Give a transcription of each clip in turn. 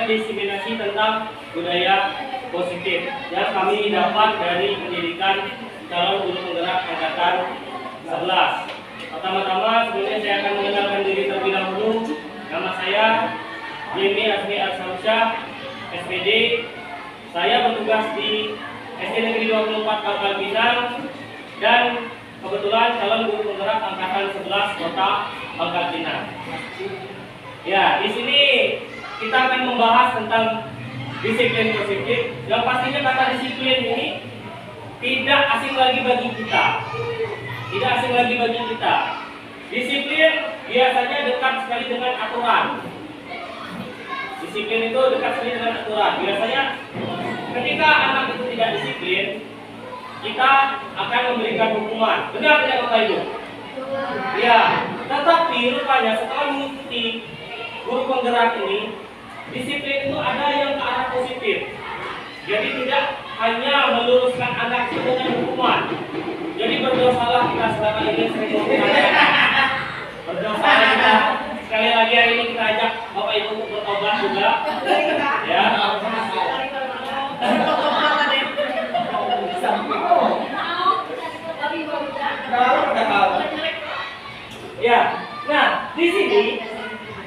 diseminasi tentang budaya positif yang kami dapat dari pendidikan calon guru penggerak angkatan 11. Pertama-tama sebelumnya saya akan mengenalkan diri terlebih dahulu. Nama saya Jimmy Azmi Arsyamsyah, SPD. Saya bertugas di SD Negeri 24 Pangkal Pinang dan kebetulan calon guru penggerak angkatan 11 Kota Pangkal Pinang. Ya, di sini kita akan membahas tentang disiplin positif. Yang pastinya kata disiplin ini tidak asing lagi bagi kita. Tidak asing lagi bagi kita. Disiplin biasanya dekat sekali dengan aturan. Disiplin itu dekat sekali dengan aturan. Biasanya ketika anak itu tidak disiplin, kita akan memberikan hukuman. Benar tidak Bapak Ibu? Ya, tetapi rupanya setelah mengikuti guru penggerak ini, disiplin itu ada yang ke arah positif. Jadi tidak hanya meluruskan anak itu dengan hukuman. Jadi berdosalah kita selama ini sering mengatakan. Berdosalah kita. Sekali lagi hari ini kita ajak Bapak Ibu untuk bertobat juga. Ya. Ya. Nah, di sini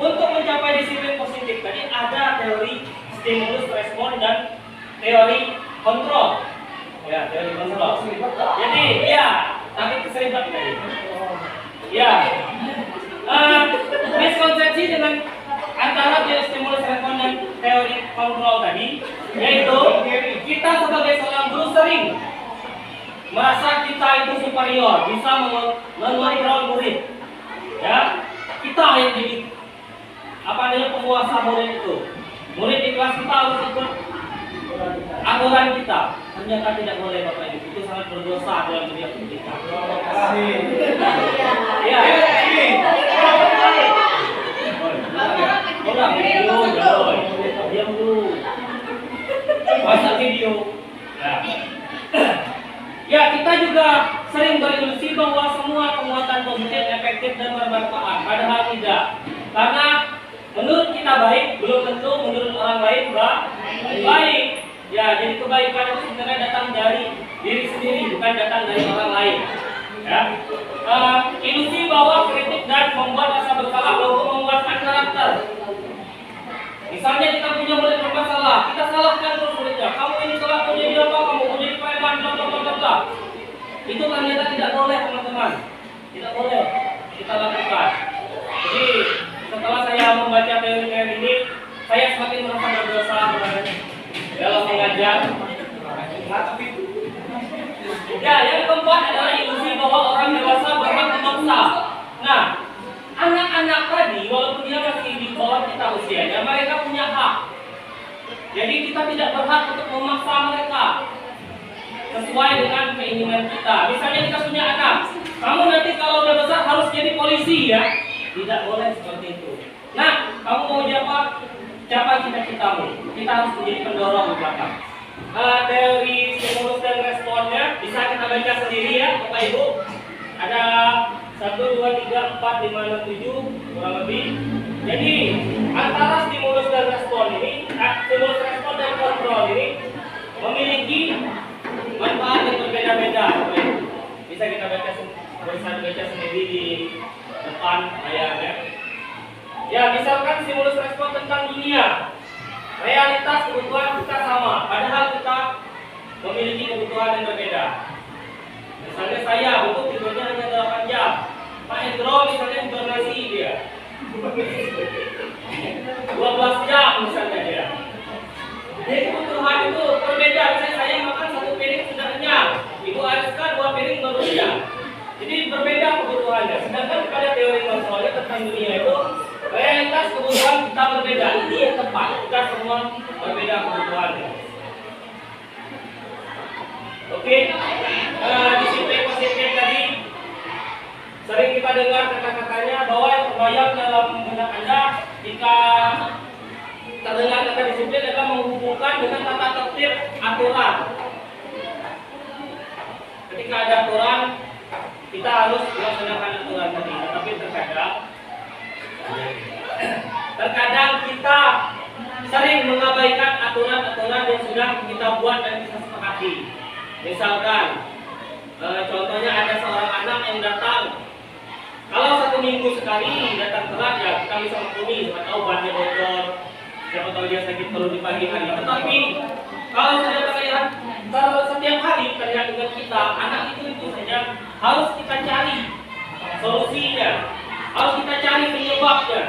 untuk mencapai disiplin positif tadi ada teori stimulus respon dan teori kontrol. Ya, teori kontrol. Jadi, ya, tapi keseribet tadi. Ya. Miskonsepsi dengan antara teori stimulus respon dan teori kontrol tadi, yaitu kita sebagai seorang guru sering merasa kita itu superior, bisa mengontrol murid. Ya, kita yang jadi penguasa murid itu. Murid di kelas kita harus ikut aturan kita. Ternyata tidak boleh Bapak Ibu. Itu sangat berdosa dalam dunia pendidikan. Ya. Orang video, diam dulu. Masa video. Ya, kita juga sering berilusi bahwa semua penguatan positif efektif dan bermanfaat. Padahal tidak. Karena menurut kita baik, belum tentu menurut orang lain baik. Ya, jadi kebaikan itu sebenarnya datang dari diri sendiri, bukan datang dari orang lain. Ya. Ilusi bahwa kritik dan membuat rasa bersalah untuk menguatkan karakter. Misalnya kita punya murid bermasalah, kita salahkan terus muridnya. Kamu ini telah menjadi apa? Kamu menjadi preman, bla. Itu ternyata tidak boleh teman-teman. Tidak boleh kita lakukan. Jadi setelah saya membaca teori-teori ini, saya semakin merasa berdosa dalam mengajar. Ya, yang keempat adalah ilusi bahwa orang dewasa berhak memaksa. Nah, anak-anak tadi, walaupun dia masih di bawah kita usianya, mereka punya hak. Jadi kita tidak berhak untuk memaksa mereka sesuai dengan keinginan kita. Misalnya kita punya anak, kamu nanti kalau udah besar harus jadi polisi ya. Tidak boleh seperti itu. Nah, kamu mau capai cita-citamu. Kita harus menjadi pendorong di belakang. Teori stimulus dan responnya bisa kita baca sendiri ya, Bapak Ibu. Ada 1, 2, 3, 4, 5, 6, 7 kurang lebih. Jadi antara stimulus dan respon ini, stimulus respon dan kontrol ini memiliki manfaat yang berbeda-beda. Bisa kita baca sendiri di depan layarnya. Ya, misalkan stimulus respon tentang dunia. Realitas kebutuhan kita sama, padahal kita memiliki kebutuhan yang berbeda. Misalnya saya butuh tidurnya hanya 8 jam. Pak Hendro misalnya hibernasi dia 12 jam misalnya dia. Jadi kebutuhan itu berbeda. Misalnya saya makan 1 piring sudah kenyang, Ibu Ariska 2 piring baru kenyang. Jadi berbeda kebutuhannya. Sedangkan pada teori kontrolnya tentang dunia itu realitas kebutuhan kita berbeda. Ini yang tepat. Kita semua berbeda kebutuhannya. Oke. Disiplin positif tadi sering kita dengar kata-katanya bahwa yang terbayang dalam benak Anda jika terdengar kata disiplin adalah menghubungkan dengan tata tertib aturan. Ketika ada aturan, kita harus melaksanakan aturan tadi. Tapi terkadang kita sering sudah kita buat dan kita sepakati. Misalkan, contohnya ada seorang anak yang datang. Kalau 1 minggu sekali datang telat, ya kita bisa maklumi, siapa tahu bannya bocor, siapa tahu dia sakit perut di pagi hari. Tetapi kalau sudah terlihat setiap hari terlihat dengan kita, anak itu saja harus kita cari solusinya, harus kita cari penyebabnya.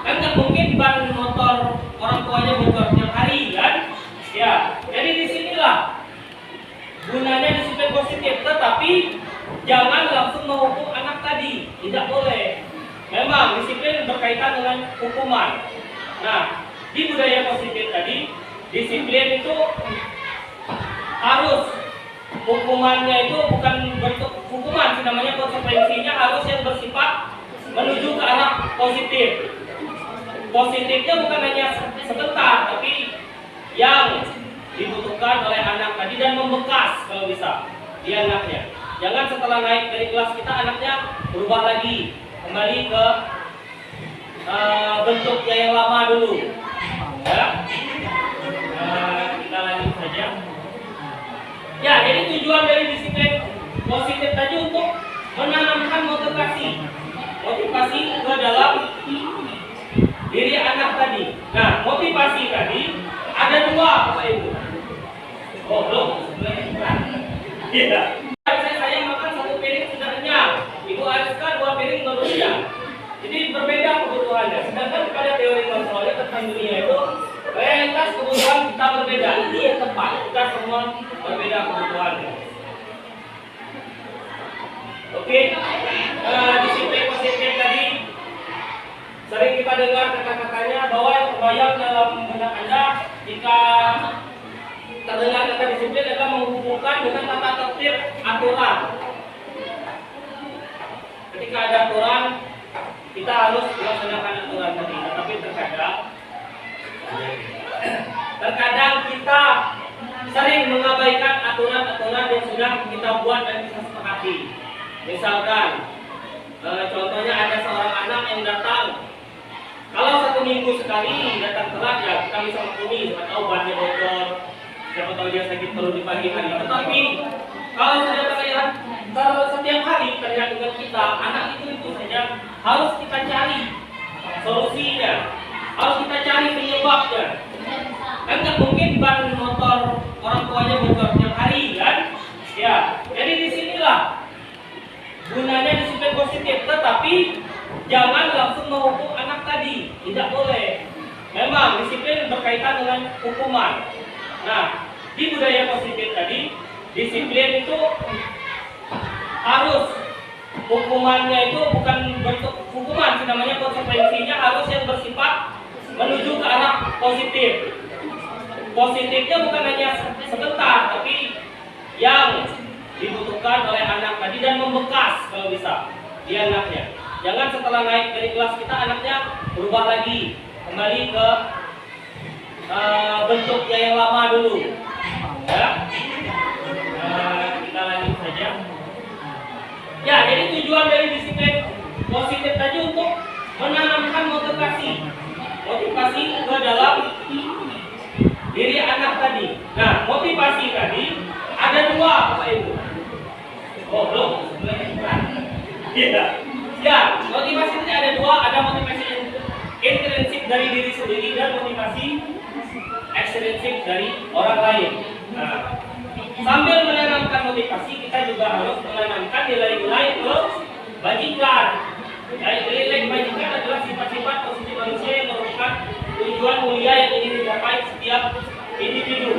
Kan nggak mungkin ban motor orang tuanya bocor tiap hari, kan? Ya, jadi disinilah gunanya disiplin positif. Tetapi jangan langsung menghukum anak tadi, tidak boleh. Memang disiplin berkaitan dengan hukuman. Nah, di budaya positif tadi, disiplin itu harus hukumannya itu bukan bentuk hukuman, namanya konsekuensinya harus yang bersifat menuju ke arah positif. Positifnya bukan hanya sebentar, tapi yang dibutuhkan oleh anak tadi dan membekas kalau bisa di anaknya. Jangan setelah naik dari kelas kita anaknya berubah lagi, kembali ke bentuknya yang lama dulu. Ya, kita lanjut saja. Ya, jadi tujuan dari disiplin positif tadi untuk menanamkan motivasi ke dalam diri anak tadi. Nah, motivasi tadi ada 2, Bapak Ibu. Oh, belum. Iya. Saya makan 1 piring sudah kenyang. Ibu Ariska 2 piring manusia. Jadi berbeda kebutuhannya. Sedangkan pada teori Maslow tentang dunia itu realitas kebutuhan kita berbeda. Ini yang tepat. Kita semua berbeda kebutuhannya. Oke. Disiplin positif tadi sering kita dengar kata-katanya bahwa yang terbayang dalam benak Anda jika terdengar kata disiplin adalah menghubungkan dengan tata tertib aturan. Ketika ada aturan, kita harus melaksanakan aturan tadi. Tetapi terkadang kita sering mengabaikan aturan-aturan yang sudah kita buat dan kita sepakati. Misalkan, contohnya ada seorang anak yang datang. Kalau 1 minggu sekali datang telat, ya kita bisa maklumi, siapa tahu bannya bocor, siapa tahu dia sakit perut di pagi hari. Tetapi kalau sudah terlihat setiap hari terlihat dengan kita, anak itu saja harus kita cari solusinya, harus kita cari penyebabnya. Kan nggak mungkin ban motor orang tuanya bocor tiap hari, kan? Ya, jadi disinilah gunanya disiplin positif. Tetapi jangan langsung menghukum anak tadi, tidak boleh. Memang disiplin berkaitan dengan hukuman. Nah, di budaya positif tadi, disiplin itu harus hukumannya itu bukan bentuk hukuman, namanya konsekuensinya harus yang bersifat menuju ke arah positif. Positifnya bukan hanya sebentar, tapi yang dibutuhkan oleh anak tadi dan membekas kalau bisa di anaknya. Jangan setelah naik dari kelas kita anaknya berubah lagi, kembali ke bentuknya yang lama dulu. Ya, kita lanjut saja. Ya, jadi tujuan dari disiplin positif tadi untuk menanamkan motivasi ke dalam diri anak tadi. Nah, motivasi tadi ada 2, Bapak Ibu. Oh, belum. Iya. Ya, motivasi tadi ada 2, ada motivasi intrinsik dari diri sendiri dan motivasi ekstrinsik dari orang lain. Nah, sambil menanamkan motivasi, kita juga harus menanamkan nilai-nilai kebajikan. Nilai kebajikan adalah sifat-sifat positif manusia yang merupakan tujuan mulia yang ingin dicapai setiap individu.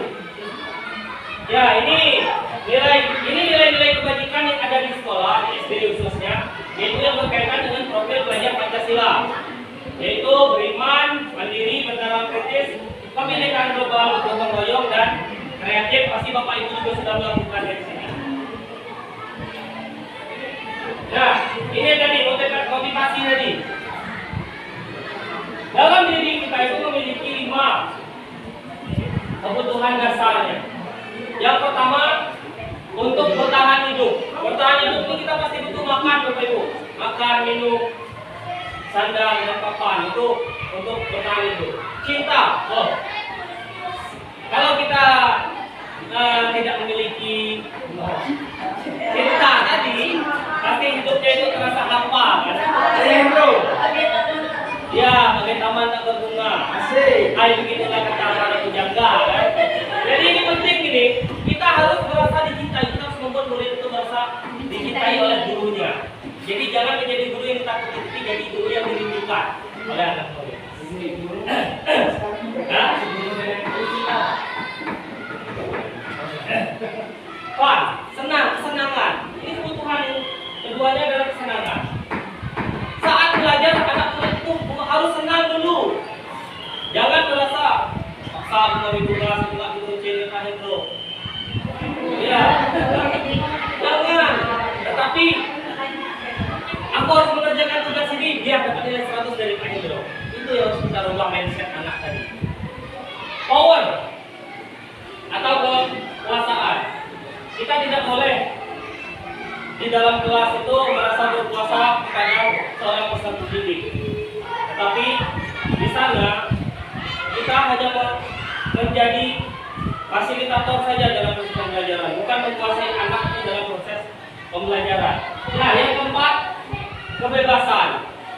Ya, ini nilai-nilai kebajikan yang ada di sekolah, di SD khususnya, yaitu yang berkaitan dengan profil belajar Pancasila, yaitu beriman, mandiri, bernalar kritis, kebinekaan global, gotong royong, dan kreatif. Pasti Bapak Ibu juga sudah melakukan di sini. Nah, ini tadi motivasi tadi. Dalam diri kita itu memiliki 5 kebutuhan dasarnya. Yang pertama, untuk bertahan hidup. Bertahan hidup itu kita pasti butuh makan, Bapak Ibu. Makan, minum, sandang, dan papan itu untuk bertahan hidup. Cinta. Oh. Kalau kita Ayo beginilah kata para penjaga kan. Jadi ini penting gini, kita harus merasa dicintai, kita harus membuat murid itu merasa dicintai oleh gurunya. Jadi jangan menjadi guru yang takut, tapi jadi guru yang dirindukan oleh anak murid. Pak, kesenangan. Ini kebutuhan keduanya adalah kesenangan. Saat belajar anak murid itu harus senang dulu. Jangan merasa saat mau ditugas nggak diurusin akhir bro. Ya, jangan. Tetapi aku harus mengerjakan tugas ini biar dapat nilai 100 dari akhir bro. Itu yang harus kita rubah mindset anak tadi. Power atau kekuasaan. Kita tidak boleh di dalam kelas itu merasa berkuasa kepada seorang peserta didik. Tetapi di sana kita hanya menjadi fasilitator saja dalam proses pembelajaran, bukan menguasai anak dalam proses pembelajaran. Nah, yang keempat, kebebasan.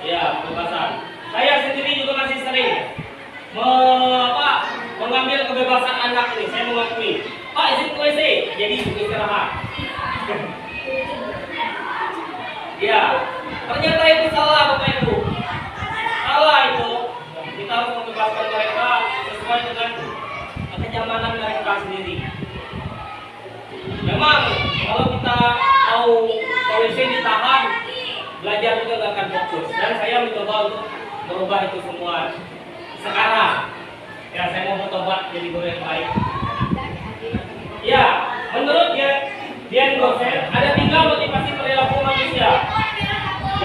Ya, kebebasan. Saya sendiri juga masih sering mengambil kebebasan anak ini. Saya mengakui, Pak izin ke WC, jadi istirahat. Ya, ternyata itu salah Bapak Ibu. Salah itu. Kita harus membebaskan mereka sesuai dengan kenyamanan mereka sendiri. Memang kalau kita tahu polisi ditahan, belajar juga nggak akan fokus. Dan saya mencoba untuk merubah itu semua. Sekarang, ya saya mau bertobat jadi guru yang baik. Ya, menurut Dian Gosen ada 3 motivasi perilaku manusia,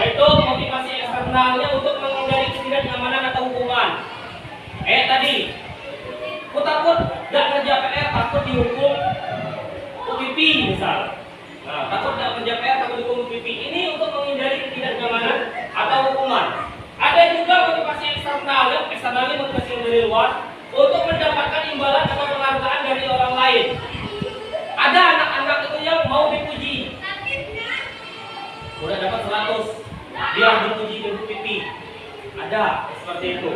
yaitu motivasi eksternalnya untuk menghindari ketidaknyamanan atau hukuman. Tadi, aku takut gak kerja PR, takut dihukum UPP misal. Nah, takut gak kerja PR, takut dihukum UPP. Ini untuk menghindari ketidaknyamanan atau hukuman. Ada juga motivasi eksternalnya motivasi yang dari luar untuk mendapatkan imbalan atau penghargaan dari orang lain. Ada anak-anak itu yang mau dipuji. Udah dapat 100, dia dipuji di UPP. Ada seperti itu.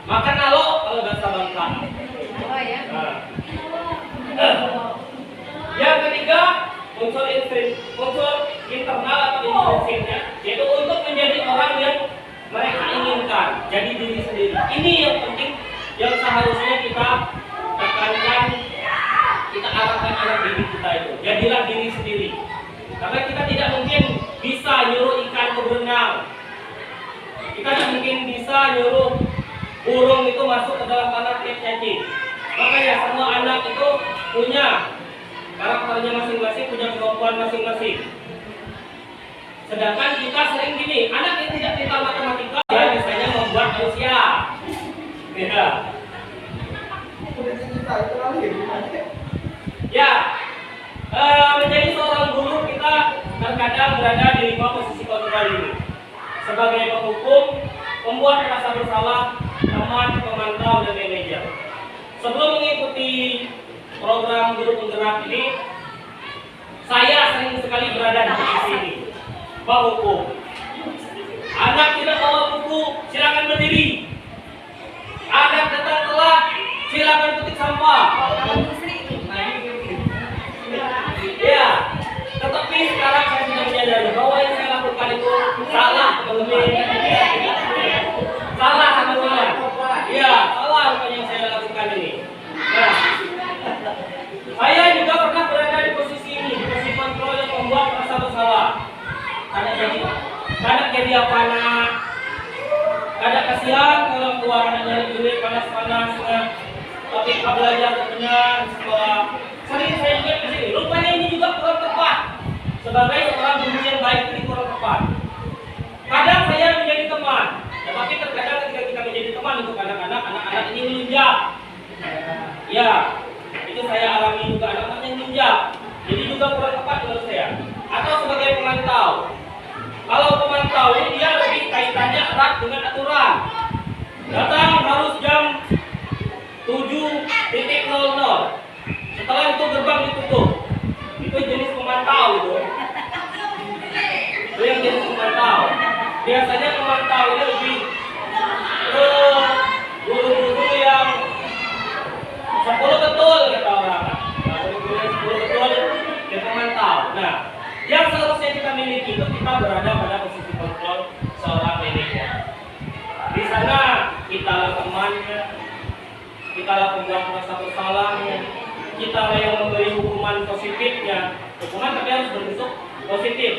Makan kalau bahasa bangsa. Yang ketiga, unsur internal atau intrinsipnya, yaitu untuk menjadi orang yang mereka inginkan, jadi diri sendiri. Ini yang penting, yang seharusnya kita tekankan, kita arahkan anak didik kita itu. Jadilah diri sendiri. Karena kita tidak mungkin bisa nyuruh ikan ke berenang. Kita tidak mungkin bisa nyuruh burung itu masuk ke dalam tanah tiap cacing. Makanya semua anak itu punya karakternya masing-masing, punya kemampuan masing-masing. Sedangkan kita sering gini, anak yang tidak pintar matematika ya biasanya membuat manusia. Ya. Ya, menjadi seorang guru kita terkadang berada di 5 posisi kontrol ini. Sebagai penghukum, pembuat rasa bersalah, teman, pemantau, dan manajer. Sebelum mengikuti program guru penggerak ini, saya sering sekali berada di posisi ini. Penghukum. Anak tidak bawa buku, silakan berdiri. Anak datang telat, silakan petik sampah. Ya, tetapi sekarang saya sudah menyadari bahwa yang saya lakukan itu salah, teman-teman. Salah, teman-teman. Ya, salah apa yang saya lakukan ini. Nah, saya juga pernah berada di posisi ini, di posisi kontrol yang membuat rasa bersalah. Kadang jadi apa anak? Kadang kasihan kalau keluar anak nyari duit panas-panas, tapi tak belajar benar sekolah. Sering saya juga ke sini. Rupanya ini juga kurang tepat. Sebagai seorang guru yang baik ini kurang tepat. Kadang saya menjadi teman, tetapi terkadang ketika kita menjadi teman untuk anak-anak, anak-anak ini menunjuk. Ya, itu saya alami juga anak-anak yang menunjuk. Jadi juga kurang tepat menurut saya. Atau sebagai pemantau. Kalau pemantau ini dia lebih kaitannya erat dengan aturan. Datang harus jam 7.00. Setelah itu gerbang ditutup. Itu jenis pemantau itu. Itu yang jenis pemantau. Biasanya pemantau ini lebih ke guru kita lah pembuat merasa bersalah, kita lah yang memberi hukuman positifnya. Hukuman tapi harus berbentuk positif.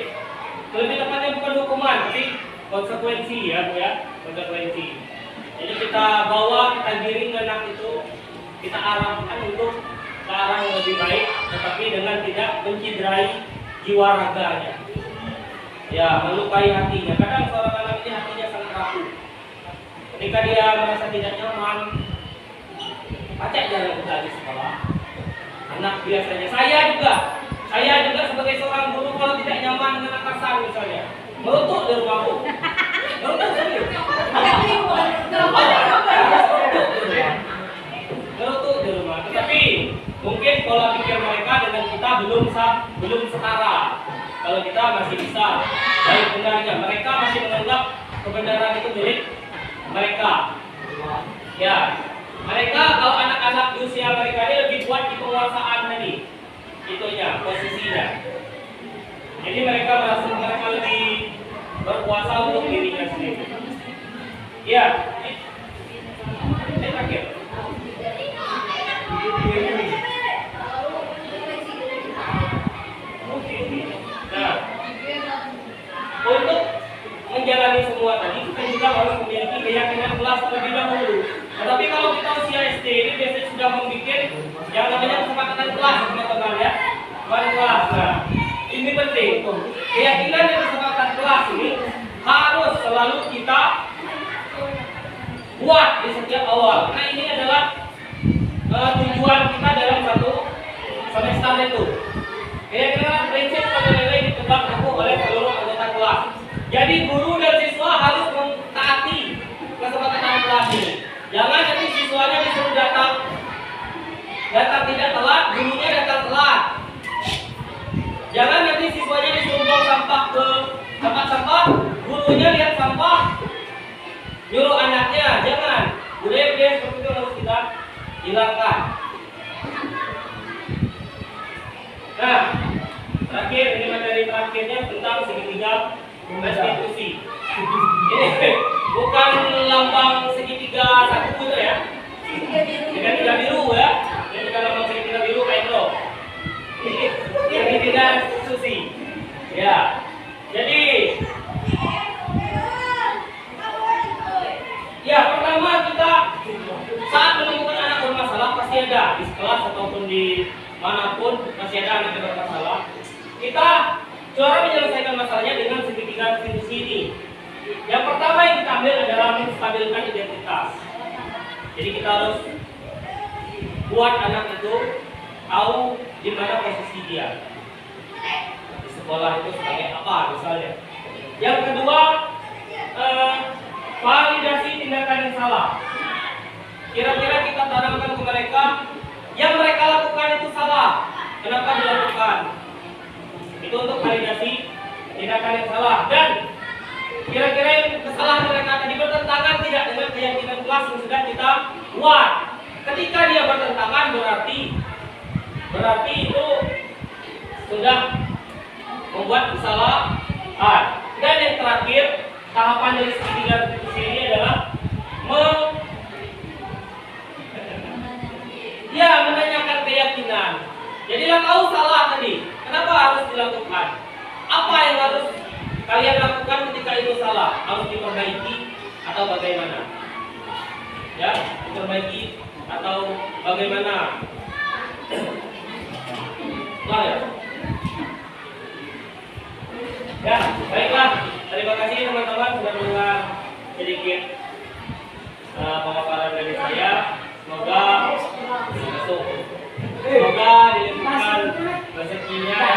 Lebih tepatnya bukan hukuman, tapi konsekuensi ya Bu ya, konsekuensi. Jadi kita bawa, kita giring anak itu, kita arahkan untuk ke arah yang lebih baik, tetapi dengan tidak menciderai jiwa raganya. Ya, melukai hatinya. Kadang seorang anak ini hatinya sangat rapuh. Ketika dia merasa tidak nyaman, pacak jalan kita di sekolah. Anak biasanya, saya juga sebagai seorang guru kalau tidak nyaman dengan atasan misalnya, merutuk di rumahku. Merutuk serius. Merutuk di rumah. Tetapi mungkin pola pikir mereka dengan kita belum setara. Kalau kita masih bisa baik benarnya, mereka masih menganggap kebenaran itu milik mereka. Ya, mereka kalau anak-anak di usia mereka ini lebih kuat di penguasaan tadi, itunya posisinya. Jadi mereka merasa mereka lebih berkuasa untuk dirinya sendiri. Ya, ini terakhir. Nah, untuk menjalani semua tadi kita juga harus memiliki keyakinan kelas terlebih dahulu. Tetapi kalau kita usia SD ini biasanya sudah membuat yang namanya kesepakatan kelas, teman-teman ya, kelas. Nah, ini penting. Keyakinan dan kesepakatan kelas ini harus selalu kita buat di setiap awal. Karena ini adalah tujuan kita dalam satu semester itu. Keyakinan prinsip penilaian ditegak teguh oleh seluruh anggota kelas. Jadi guru dan siswa harus mentaati kesepakatan kelas ini. Jangan nanti siswanya disuruh datang tidak telat, gurunya datang telat. Jangan nanti siswanya disuruh buang sampah ke tempat sampah, gurunya lihat sampah, nyuruh anaknya. Jangan. Budaya-budaya seperti itu harus kita hilangkan. Nah, terakhir ini materi terakhirnya tentang segitiga restitusi. Ini bukan lambang segitiga satu itu ya. Segitiga biru ya. Ini bukan lambang segitiga biru kayak itu. Ini segitiga restitusi. Ya. Jadi ya, pertama kita saat menemukan anak bermasalah pasti ada di kelas ataupun di manapun masih ada anak yang bermasalah. Kita cara menyelesaikan masalahnya dengan segitiga restitusi ini. Yang pertama yang kita ambil adalah menstabilkan identitas. Jadi kita harus buat anak itu tahu di mana posisi dia. Di sekolah itu sebagai apa misalnya. Yang kedua, validasi tindakan yang salah. Kira-kira kita tanamkan ke mereka yang mereka lakukan itu salah. Kenapa dilakukan? Itu untuk validasi tindakan yang salah. Dan kira-kira yang kesalahan mereka tadi bertentangan tidak dengan keyakinan kelas yang sudah kita buat. Ketika dia bertentangan berarti itu sudah membuat kesalahan. Dan yang terakhir, tahapan dari segitiga restitusi ini adalah menanyakan keyakinan. Jadilah tahu salah tadi. Kenapa harus dilakukan? Apa yang harus kalian lakukan ketika itu salah? Harus diperbaiki atau bagaimana? Ya, diperbaiki atau bagaimana? Lah ya. Ya, baiklah. Terima kasih teman-teman sudah mendengar sedikit pemaparan dari saya. Semoga dilimpahkan rezekinya.